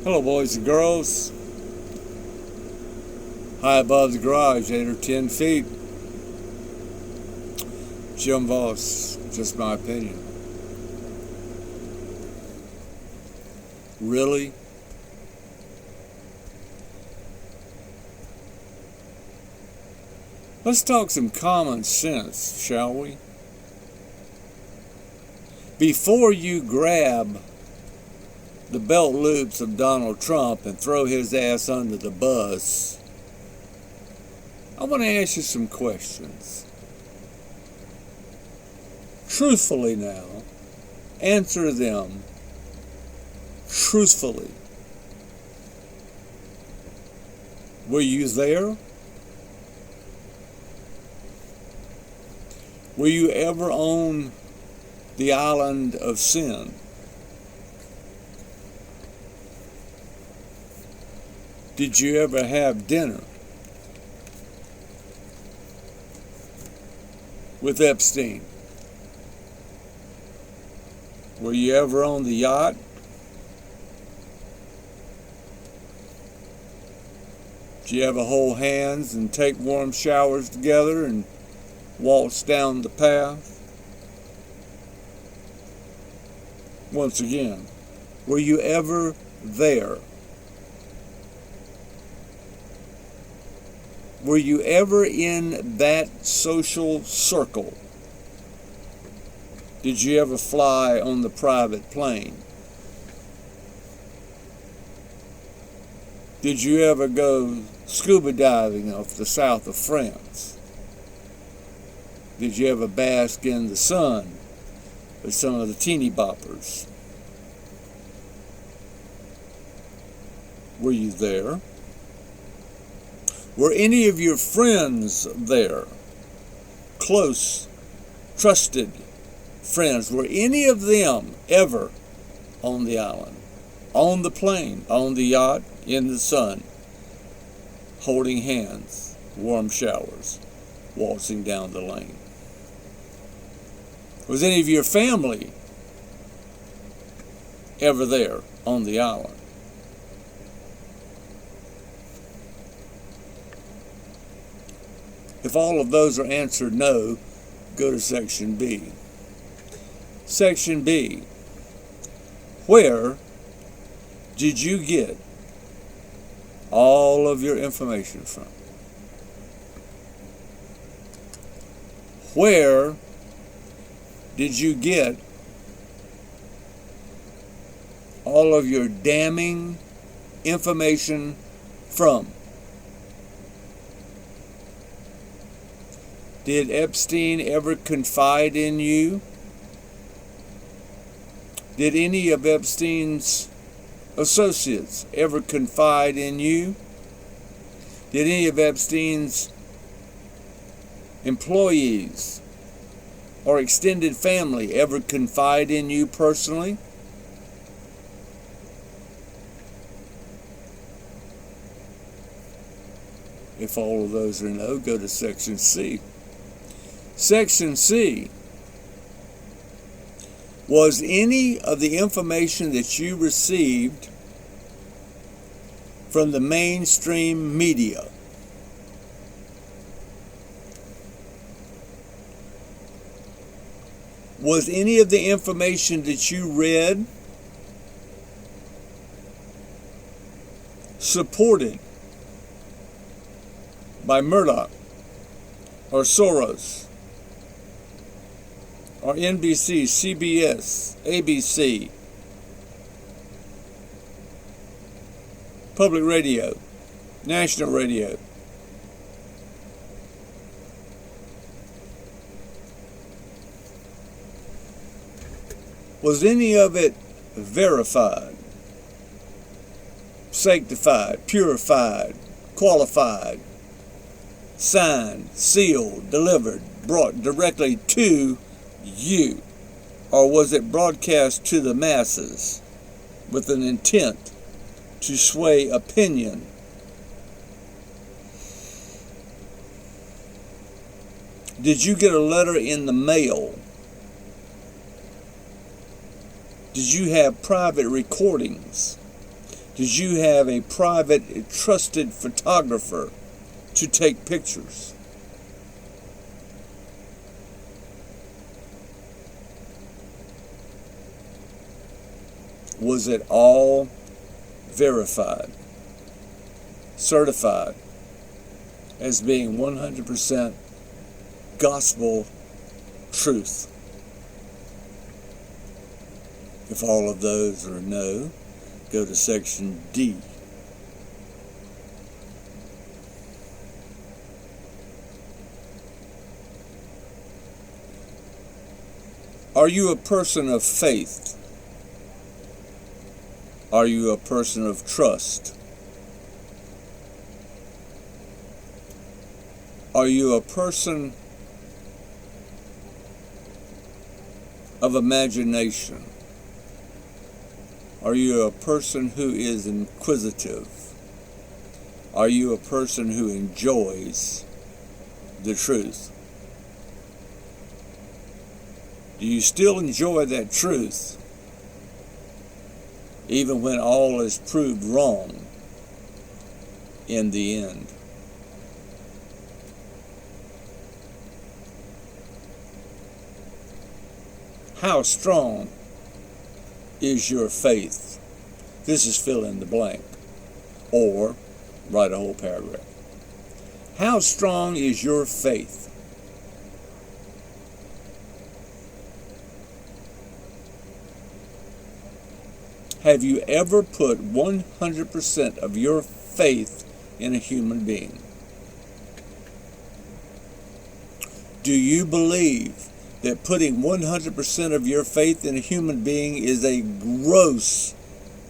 Hello, boys and girls. High above the garage, 8 or 10 feet. Jim Voss, just my opinion. Really? Let's talk some common sense, shall we? Before you grab the belt loops of Donald Trump and throw his ass under the bus, I want to ask you some questions. Truthfully now, answer them truthfully. Were you there? Were you ever on the island of sin? Did you ever have dinner with Epstein? Were you ever on the yacht? Did you ever hold hands and take warm showers together and waltz down the path? Once again, were you ever there? Were you ever in that social circle? Did you ever fly on the private plane? Did you ever go scuba diving off the south of France? Did you ever bask in the sun with some of the teeny boppers? Were you there? Were any of your friends there? Close, trusted friends. Were any of them ever on the island, on the plane, on the yacht, in the sun, holding hands, warm showers, waltzing down the lane? Was any of your family ever there on the island? If all of those are answered no, go to Section B. Section B. Where did you get all of your information from? Where did you get all of your damning information from? Did Epstein ever confide in you? Did any of Epstein's associates ever confide in you? Did any of Epstein's employees or extended family ever confide in you personally? If all of those are no, go to Section C. Section C. Was any of the information that you received from the mainstream media was any of the information that you read supported by Murdoch or Soros or NBC, CBS, ABC, Public Radio, National Radio? Was any of it verified, sanctified, purified, qualified, signed, sealed, delivered, brought directly to you? Or was it broadcast to the masses with an intent to sway opinion? Did you get a letter in the mail? Did you have private recordings Did you have a private, trusted photographer to take pictures? Was it all verified, certified as being 100% gospel truth? If all of those are no, go to section D. Are you a person of faith? Are you a person of trust? Are you a person of imagination? Are you a person who is inquisitive? Are you a person who enjoys the truth? Do you still enjoy that truth even when all is proved wrong in the end? How strong is your faith? This is fill in the blank, or write a whole paragraph. How strong is your faith? Have you ever put 100% of your faith in a human being? Do you believe that putting 100% of your faith in a human being is a gross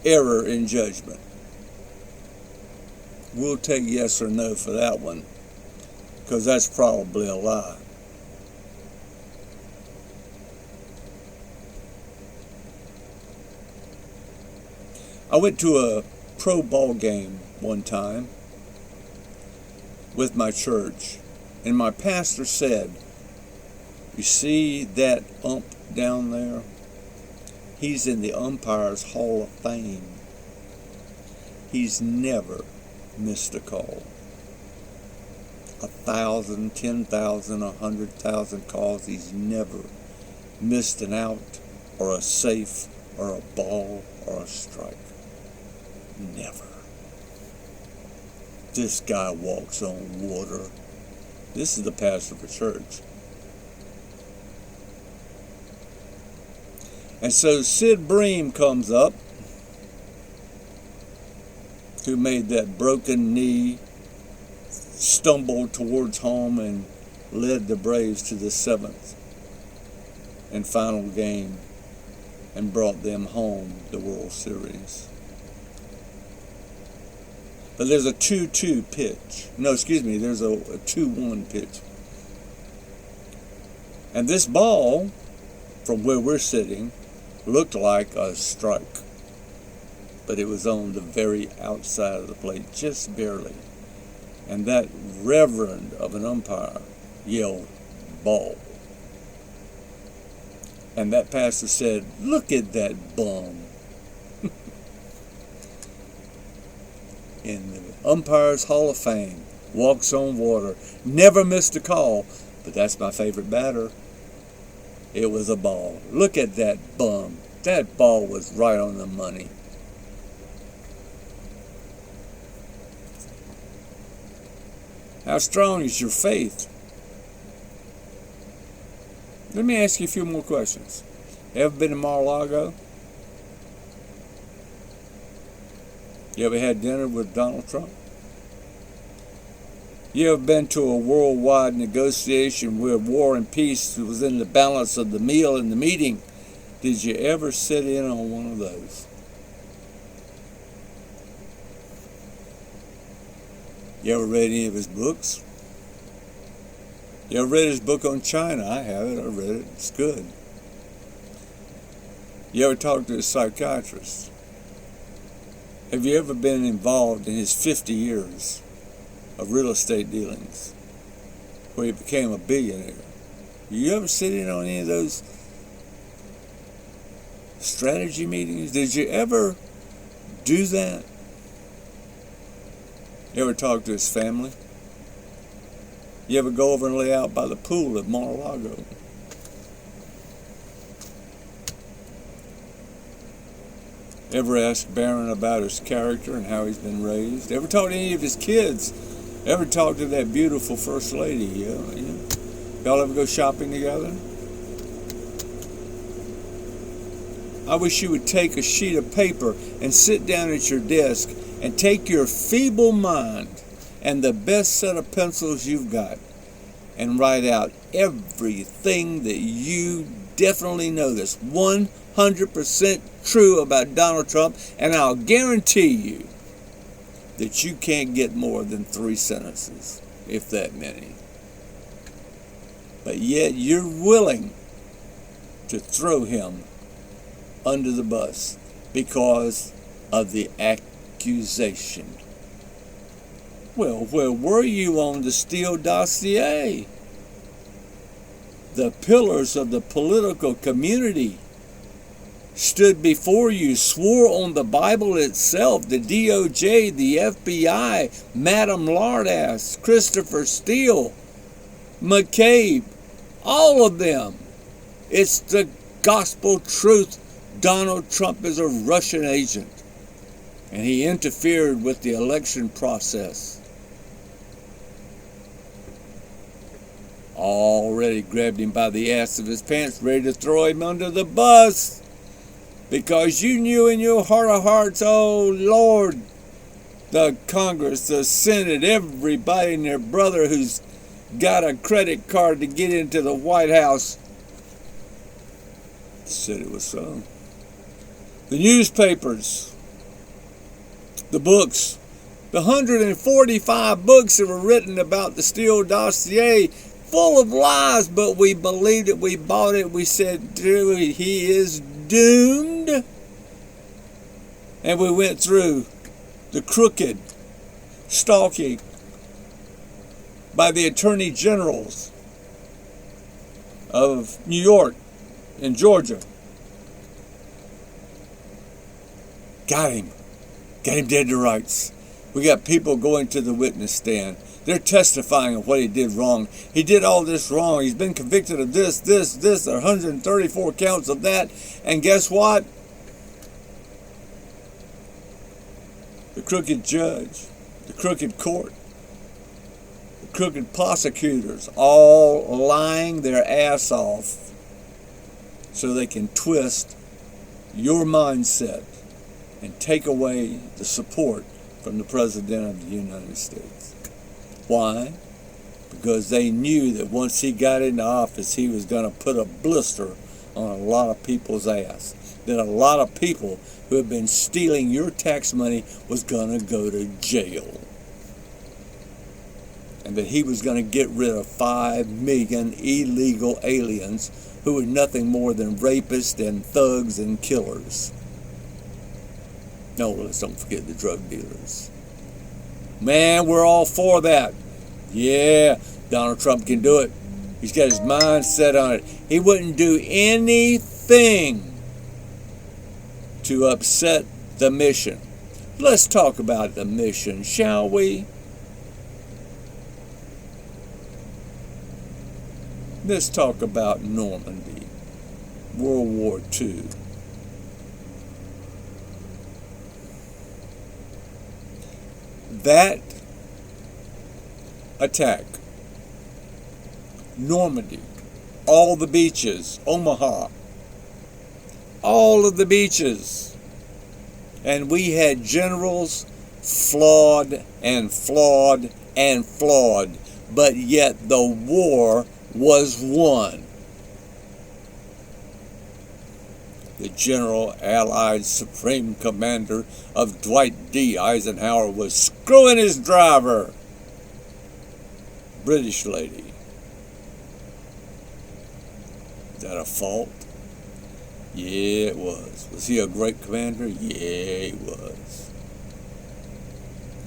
error in judgment? We'll take yes or no for that one, because that's probably a lie. I went to a pro ball game one time with my church, and my pastor said, "You see that ump down there? He's in the Umpires Hall of Fame. He's never missed a call. 1,000, 10,000, 100,000 calls. He's never missed an out or a safe or a ball or a strike. Never. This guy walks on water." This is the pastor of a church. And so Sid Bream comes up, who made that broken knee, stumbled towards home, and led the Braves to the 7th and final game and brought them home the World Series. But there's a 2-2 pitch. No, excuse me, there's a 2-1 pitch. And this ball, from where we're sitting, looked like a strike. But it was on the very outside of the plate, just barely. And that reverend of an umpire yelled, "Ball." And that pastor said, "Look at that bum." In the Umpires Hall of Fame, walks on water, never missed a call, but that's my favorite batter. It was a ball. Look at that bum. That ball was right on the money. How strong is your faith? Let me ask you a few more questions. Ever been to Mar-a-Lago? You ever had dinner with Donald Trump? You ever been to a worldwide negotiation where war and peace was in the balance of the meal and the meeting? Did you ever sit in on one of those? You ever read any of his books? You ever read his book on China? I have it. I read it. It's good. You ever talked to a psychiatrist? Have you ever been involved in his 50 years of real estate dealings where he became a billionaire? You ever sit in on any of those strategy meetings? Did you ever do that? You ever talk to his family? You ever go over and lay out by the pool at Mar-a-Lago? Ever ask Barron about his character and how he's been raised? Ever talk to any of his kids? Ever talk to that beautiful First Lady? Yeah. Y'all ever go shopping together? I wish you would take a sheet of paper and sit down at your desk and take your feeble mind and the best set of pencils you've got and write out everything that you definitely know that's 100% true about Donald Trump, and I'll guarantee you that you can't get more than 3 sentences, if that many. But yet you're willing to throw him under the bus because of the accusation. Well, where were you on the Steele dossier? The pillars of the political community stood before you, swore on the Bible itself, the DOJ, the FBI, Madam Lardass, Christopher Steele, McCabe, all of them. It's the gospel truth. Donald Trump is a Russian agent, and he interfered with the election process. Already grabbed him by the ass of his pants, ready to throw him under the bus. Because you knew in your heart of hearts, oh Lord, the Congress, the Senate, everybody and their brother who's got a credit card to get into the White House said it was so. The newspapers, the books, the 145 books that were written about the Steele dossier, full of lies, but we believed it, we bought it, we said, dude, he is doomed. And we went through the crooked stalking by the attorney generals of New York and Georgia. Got him dead to rights. We got people going to the witness stand. They're testifying of what he did wrong. He did all this wrong. He's been convicted of this. There are 134 counts of that. And guess what? The crooked judge, the crooked court, the crooked prosecutors, all lying their ass off so they can twist your mindset and take away the support from the President of the United States. Why? Because they knew that once he got into office, he was going to put a blister on a lot of people's ass. That a lot of people who have been stealing your tax money was going to go to jail. And that he was going to get rid of 5 million illegal aliens who were nothing more than rapists and thugs and killers. No, let's don't forget the drug dealers. Man, we're all for that. Yeah, Donald Trump can do it. He's got his mind set on it. He wouldn't do anything to upset the mission. Let's talk about the mission, shall we? Let's talk about Normandy, World War II. That attack, Normandy, all the beaches, Omaha, all of the beaches, and we had generals flawed and flawed and flawed, but yet the war was won. The General Allied Supreme Commander of Dwight D. Eisenhower was screwing his driver. British lady. Is that a fault? Yeah, it was. Was he a great commander? Yeah, he was.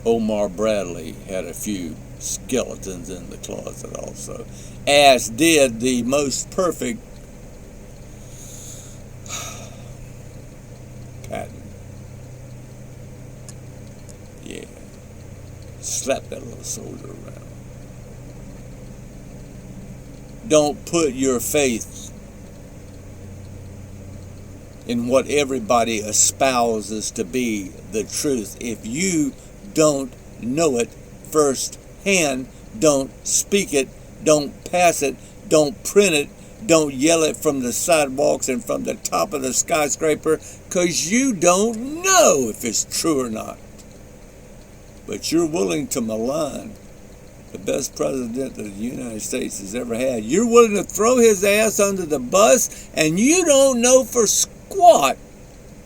Omar Bradley had a few skeletons in the closet also, as did the most perfect Patton. Yeah. Slap that little soldier around. Don't put your faith in what everybody espouses to be the truth. If you don't know it firsthand, don't speak it, don't pass it, don't print it, don't yell it from the sidewalks and from the top of the skyscraper, because you don't know if it's true or not. But you're willing to malign the best president that the United States has ever had. You're willing to throw his ass under the bus, and you don't know for squat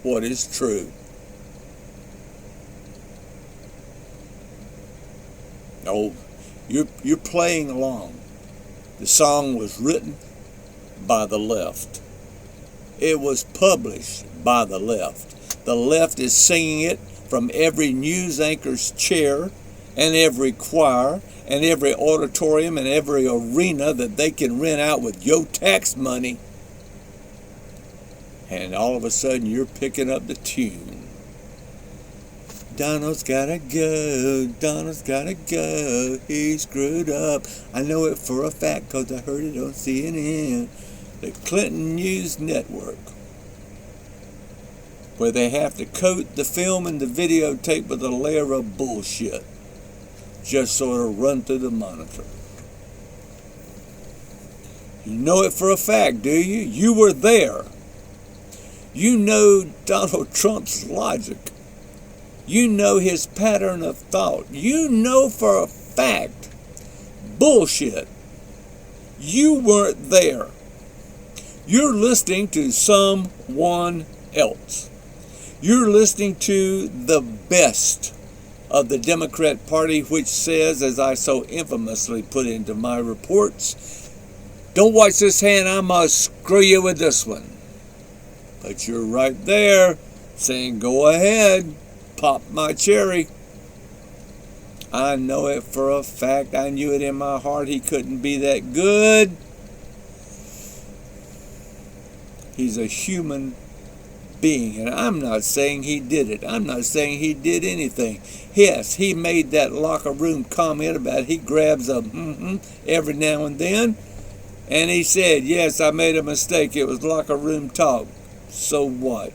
what is true. No, you're playing along. The song was written by the left. It was published by the left. The left is singing it from every news anchor's chair and every choir and every auditorium and every arena that they can rent out with your tax money. And all of a sudden you're picking up the tune. Donald's gotta go, Donald's gotta go, he screwed up. I know it for a fact because I heard it on CNN, the Clinton News Network, where they have to coat the film and the videotape with a layer of bullshit. Just sort of run through the monitor. You know it for a fact, do you? You were there. You know Donald Trump's logic. You know his pattern of thought. You know for a fact bullshit. You weren't there. You're listening to someone else. You're listening to the best of the Democrat Party, which says, as I so infamously put into my reports, don't watch this hand, I must screw you with this one. But you're right there saying, go ahead, pop my cherry. I know it for a fact. I knew it in my heart. He couldn't be that good. He's a human being, and I'm not saying he did it. I'm not saying he did anything. Yes, he made that locker room comment about he grabs a every now and then, and he said, yes, I made a mistake. It was locker room talk. So what?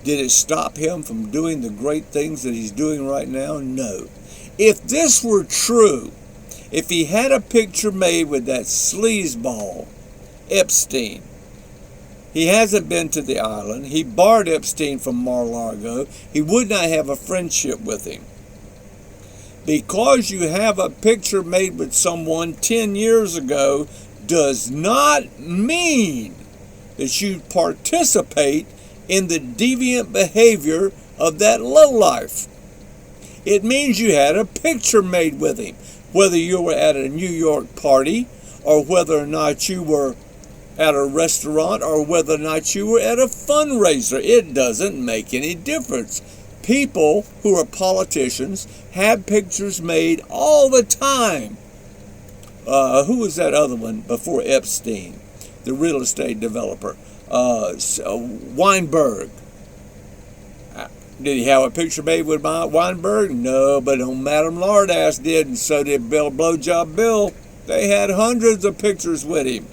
Did it stop him from doing the great things that he's doing right now? No. If this were true, if he had a picture made with that sleazeball, Epstein, he hasn't been to the island. He barred Epstein from Mar-a-Lago. He would not have a friendship with him. Because you have a picture made with someone 10 years ago does not mean that you participate in the deviant behavior of that lowlife. It means you had a picture made with him, whether you were at a New York party or whether or not you were at a restaurant or whether or not you were at a fundraiser. It doesn't make any difference. People who are politicians have pictures made all the time. Who was that other one before Epstein? The real estate developer. Weinberg. Did he have a picture made with Weinberg? No, but Madam Lardass did, and so did Blowjob Bill. They had hundreds of pictures with him.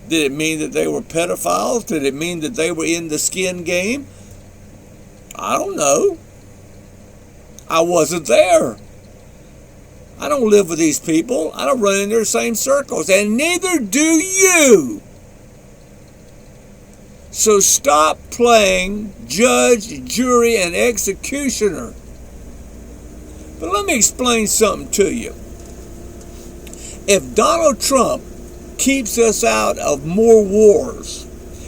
Did it mean that they were pedophiles? Did it mean that they were in the skin game? I don't know. I wasn't there. I don't live with these people. I don't run in their same circles, and neither do you. So stop playing judge, jury, and executioner. But let me explain something to you. If Donald Trump keeps us out of more wars,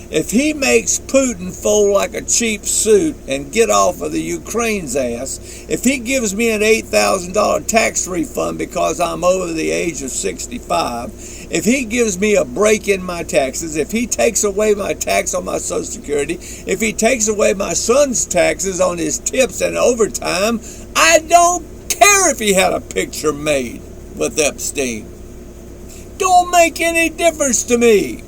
if he makes Putin fold like a cheap suit and get off of the Ukraine's ass, if he gives me an $8,000 tax refund because I'm over the age of 65, if he gives me a break in my taxes, if he takes away my tax on my Social Security, if he takes away my son's taxes on his tips and overtime, I don't care if he had a picture made with Epstein. Don't make any difference to me.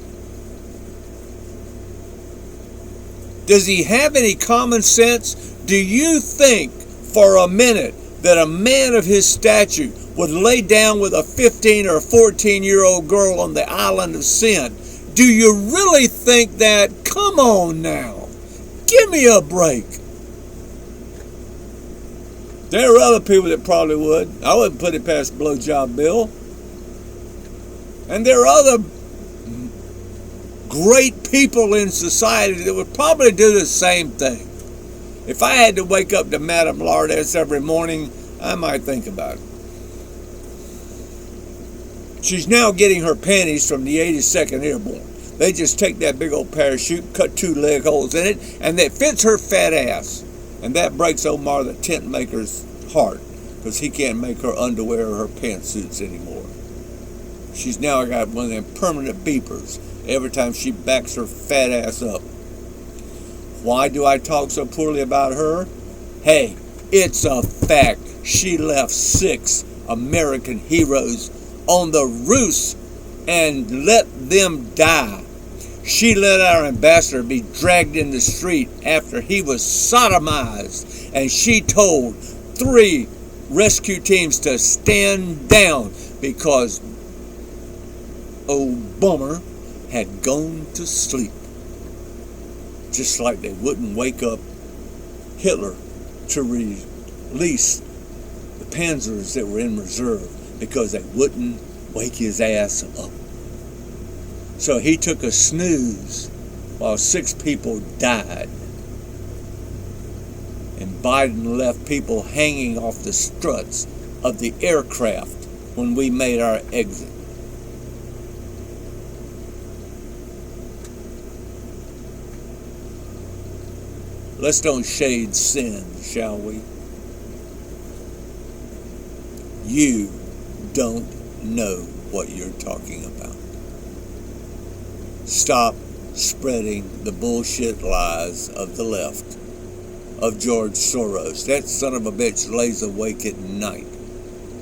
Does he have any common sense? Do you think for a minute that a man of his stature would lay down with a 15 or 14-year-old girl on the island of sin? Do you really think that? Come on now. Give me a break. There are other people that probably would. I wouldn't put it past Blowjob Bill. And there are other great people in society that would probably do the same thing. If I had to wake up to Madame Lourdes every morning, I might think about it. She's now getting her panties from the 82nd Airborne. They just take that big old parachute, cut 2 leg holes in it, and that fits her fat ass. And that breaks Omar the tent maker's heart, because he can't make her underwear or her pantsuits anymore. She's now got one of them permanent beepers every time she backs her fat ass up. Why do I talk so poorly about her? Hey, it's a fact. She left 6 American heroes on the Rus and let them die. She let our ambassador be dragged in the street after he was sodomized, and she told 3 rescue teams to stand down because old Bummer had gone to sleep. Just like they wouldn't wake up Hitler to release the panzers that were in reserve because they wouldn't wake his ass up. So he took a snooze while 6 people died. And Biden left people hanging off the struts of the aircraft when we made our exit. Let's don't shade sin, shall we? You don't know what you're talking about. Stop spreading the bullshit lies of the left, of George Soros. That son of a bitch lays awake at night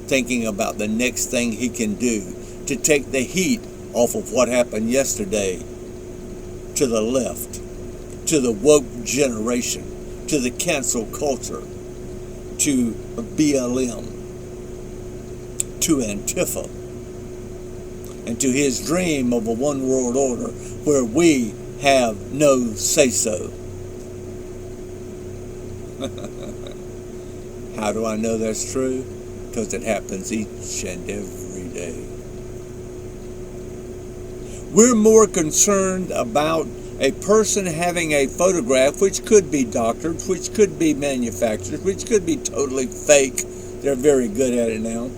thinking about the next thing he can do to take the heat off of what happened yesterday to the left, to the woke generation, to the cancel culture, to BLM, to Antifa, and to his dream of a one world order where we have no say-so. How do I know that's true? Because it happens each and every day. We're more concerned about a person having a photograph which could be doctored, which could be manufactured, which could be totally fake. They're very good at it now.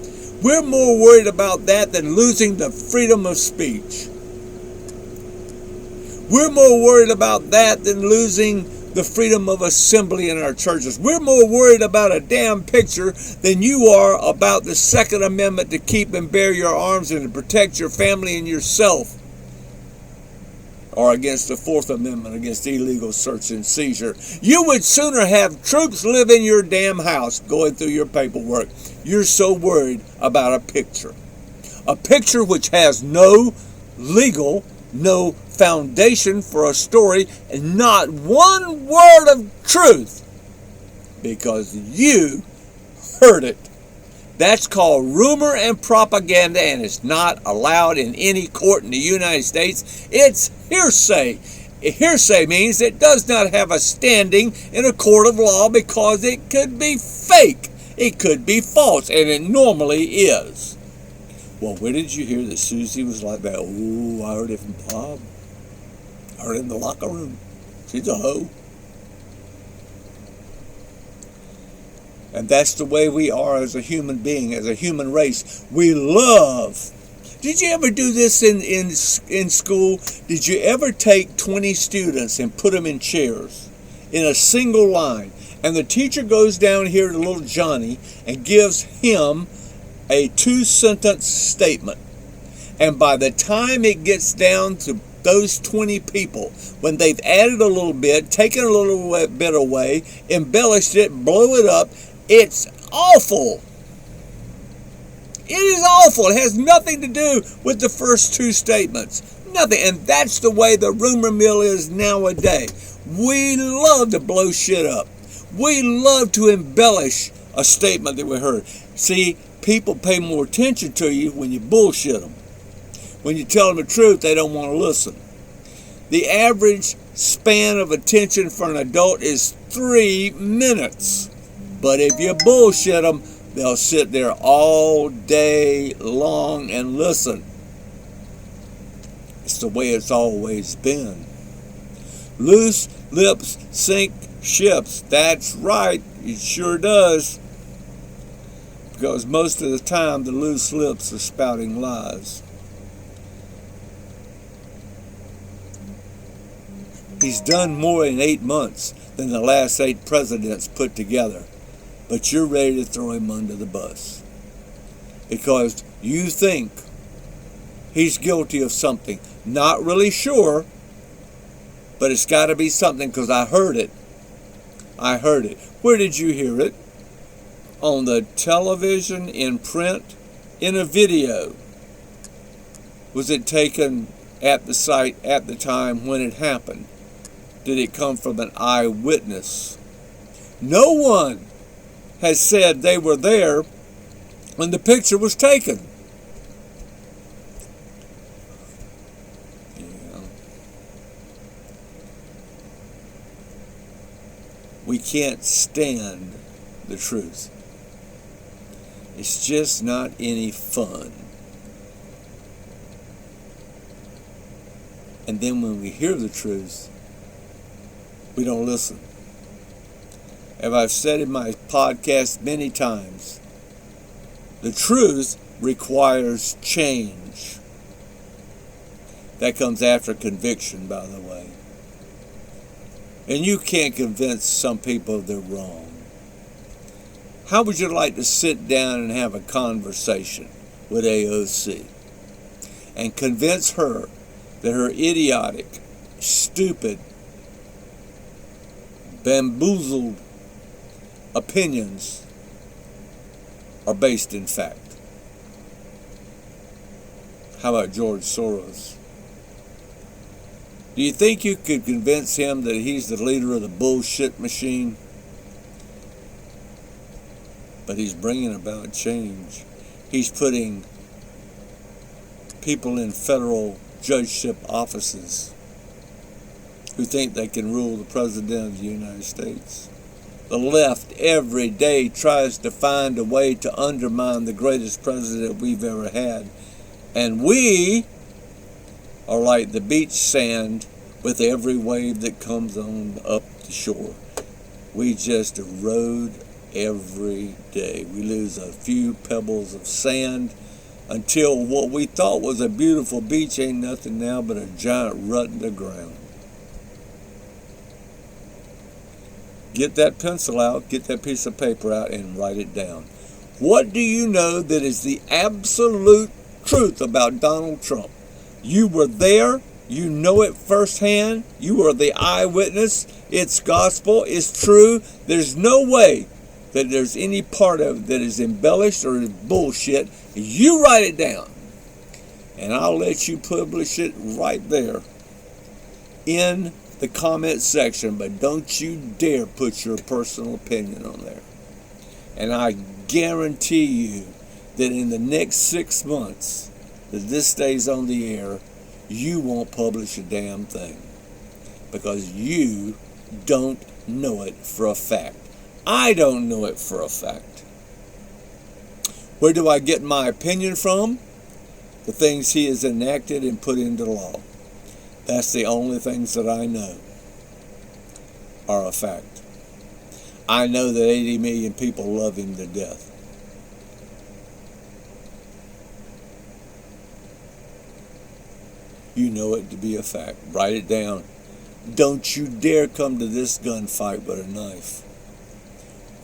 We're more worried about that than losing the freedom of speech. We're more worried about that than losing the freedom of assembly in our churches. We're more worried about a damn picture than you are about the Second Amendment to keep and bear your arms and to protect your family and yourself. Or against the Fourth Amendment, against illegal search and seizure. You would sooner have troops live in your damn house going through your paperwork. You're so worried about a picture. A picture which has no legal, no foundation for a story, and not one word of truth. Because you heard it. That's called rumor and propaganda, and it's not allowed in any court in the United States. It's hearsay. Hearsay means it does not have a standing in a court of law because it could be fake. It could be false, and it normally is. Well, where did you hear that Susie was like that? Oh, I heard it from Bob. I heard it in the locker room. She's a hoe. And that's the way we are as a human being, as a human race. We love. Did you ever do this in school? Did you ever take 20 students and put them in chairs in a single line? And the teacher goes down here to little Johnny and gives him a 2-sentence statement. And by the time it gets down to those 20 people, when they've added a little bit, taken a little bit away, embellished it, blow it up, it's awful. It is awful. It has nothing to do with the first 2 statements. Nothing. And that's the way the rumor mill is nowadays. We love to blow shit up. We love to embellish a statement that we heard. See, people pay more attention to you when you bullshit them. When you tell them the truth, they don't want to listen. The average span of attention for an adult is 3 minutes. But if you bullshit them, they'll sit there all day long and listen. It's the way it's always been. Loose lips sink ships. That's right, it sure does. Because most of the time, the loose lips are spouting lies. He's done more in 8 months than the last 8 presidents put together. But you're ready to throw him under the bus. Because you think he's guilty of something. Not really sure, but it's got to be something because I heard it. I heard it. Where did you hear it? On the television, in print, in a video. Was it taken at the site at the time when it happened? Did it come from an eyewitness? No one has said they were there when the picture was taken. Yeah. We can't stand the truth. It's just not any fun. And then when we hear the truth, we don't listen. As I've said in my podcast many times, the truth requires change. That comes after conviction, by the way. And you can't convince some people they're wrong. How would you like to sit down and have a conversation with AOC and convince her that her idiotic, stupid, bamboozled opinions are based in fact? How about George Soros? Do you think you could convince him that he's the leader of the bullshit machine? But he's bringing about change. He's putting people in federal judgeship offices who think they can rule the President of the United States. The left every day tries to find a way to undermine the greatest president we've ever had. And we are like the beach sand with every wave that comes on up the shore. We just erode every day. We lose a few pebbles of sand until what we thought was a beautiful beach ain't nothing now but a giant rut in the ground. Get that pencil out, get that piece of paper out, and write it down. What do you know that is the absolute truth about Donald Trump? You were there, you know it firsthand, you are the eyewitness, it's gospel, it's true. There's no way that there's any part of it that is embellished or is bullshit. You write it down, and I'll let you publish it right there in the comment section, but don't you dare put your personal opinion on there. And I guarantee you that in the next 6 months that this stays on the air, you won't publish a damn thing because you don't know it for a fact. I don't know it for a fact. Where do I get my opinion from? The things he has enacted and put into law. That's the only things that I know are a fact. I know that 80 million people love him to death. You know it to be a fact. Write it down. Don't you dare come to this gunfight with a knife.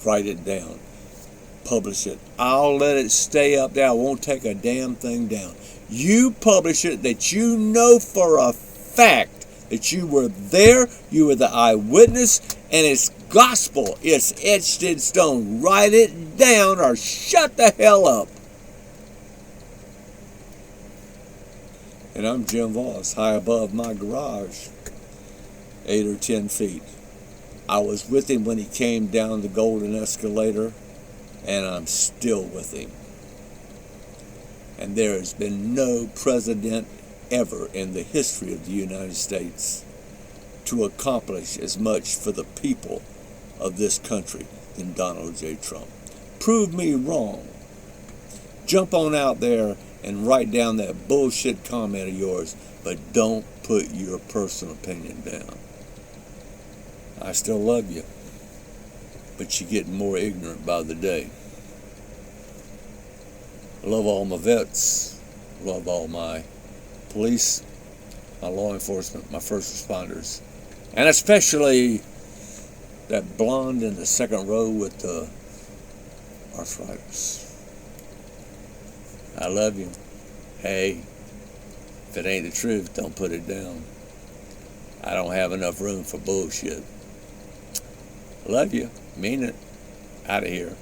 Write it down. Publish it. I'll let it stay up there. I won't take a damn thing down. You publish it that you know for a fact that you were there, you were the eyewitness, and it's gospel. It's etched in stone. Write it down or shut the hell up. And I'm Jim Voss, high above my garage, 8 or 10 feet. I was with him when he came down the golden escalator and I'm still with him. And there has been no president ever in the history of the United States to accomplish as much for the people of this country than Donald J. Trump. Prove me wrong. Jump on out there and write down that bullshit comment of yours, but don't put your personal opinion down. I still love you, but you're getting more ignorant by the day. I love all my vets, love all my police, my law enforcement, my first responders, and especially that blonde in the second row with the arthritis. I love you. Hey, if it ain't the truth, don't put it down. I don't have enough room for bullshit. Love you. Mean it. Out of here.